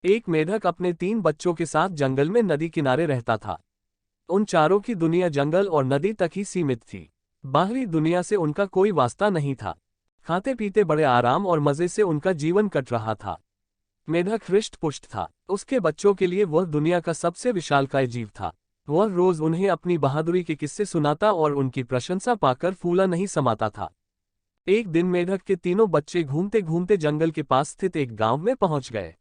एक मेढक अपने 3 बच्चों के साथ जंगल में नदी किनारे रहता था। उन चारों की दुनिया जंगल और नदी तक ही सीमित थी। बाहरी दुनिया से उनका कोई वास्ता नहीं था। खाते पीते बड़े आराम और मजे से उनका जीवन कट रहा था। मेढक हृष्ट-पुष्ट था। उसके बच्चों के लिए वह दुनिया का सबसे विशालकाय जीव था। वह रोज उन्हें अपनी बहादुरी के किस्से सुनाता और उनकी प्रशंसा पाकर फूला नहीं समाता था। एक दिन मेढक के तीनों बच्चे घूमते घूमते जंगल के पास स्थित एक गांव में पहुंच गए।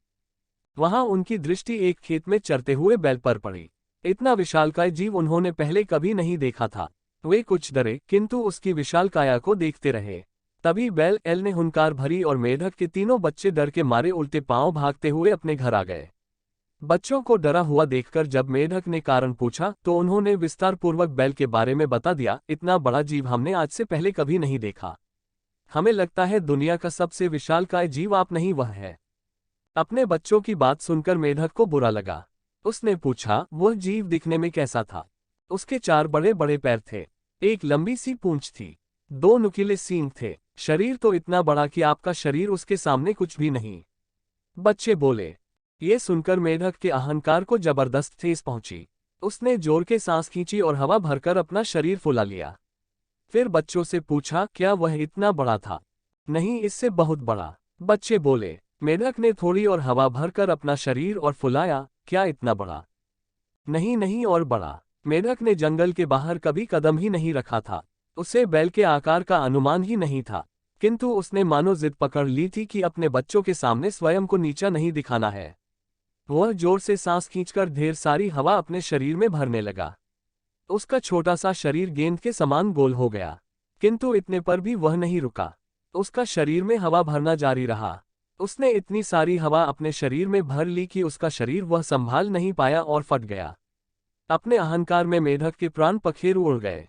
वहां उनकी दृष्टि एक खेत में चरते हुए बैल पर पड़ी। इतना विशालकाय जीव उन्होंने पहले कभी नहीं देखा था। वे कुछ डरे, किंतु उसकी विशाल काया को देखते रहे। तभी बैल एल ने हुंकार भरी और मेढक के तीनों बच्चे डर के मारे उल्टे पांव भागते हुए अपने घर आ गए। बच्चों को डरा हुआ देखकर जब मेढक ने कारण पूछा तो उन्होंने विस्तारपूर्वक बैल के बारे में बता दिया। इतना बड़ा जीव हमने आज से पहले कभी नहीं देखा। हमें लगता है दुनिया का सबसे विशालकाय जीव आप नहीं, वह है। अपने बच्चों की बात सुनकर मेढक को बुरा लगा। उसने पूछा, वह जीव दिखने में कैसा था? उसके 4 बड़े बड़े पैर थे, एक लंबी सी पूंछ थी, 2 नुकीले सींग थे, शरीर तो इतना बड़ा कि आपका शरीर उसके सामने कुछ भी नहीं। बच्चे बोले। ये सुनकर मेढक के अहंकार को जबरदस्त ठेस पहुंची। उसने जोर के सांस खींची और हवा भरकर अपना शरीर फुला लिया। फिर बच्चों से पूछा, क्या वह इतना बड़ा था? नहीं, इससे बहुत बड़ा। बच्चे बोले। मेढक ने थोड़ी और हवा भरकर अपना शरीर और फुलाया। क्या इतना बड़ा? नहीं नहीं, और बड़ा। मेढक ने जंगल के बाहर कभी कदम ही नहीं रखा था। उसे बैल के आकार का अनुमान ही नहीं था, किंतु उसने मानो जिद पकड़ ली थी कि अपने बच्चों के सामने स्वयं को नीचा नहीं दिखाना है। वह जोर से सांस खींचकर ढेर सारी हवा अपने शरीर में भरने लगा। उसका छोटा सा शरीर गेंद के समान गोल हो गया, किंतु इतने पर भी वह नहीं रुका। उसका शरीर में हवा भरना जारी रहा। उसने इतनी सारी हवा अपने शरीर में भर ली कि उसका शरीर वह संभाल नहीं पाया और फट गया। अपने अहंकार में मेढक के प्राण पखेरु उड़ गए।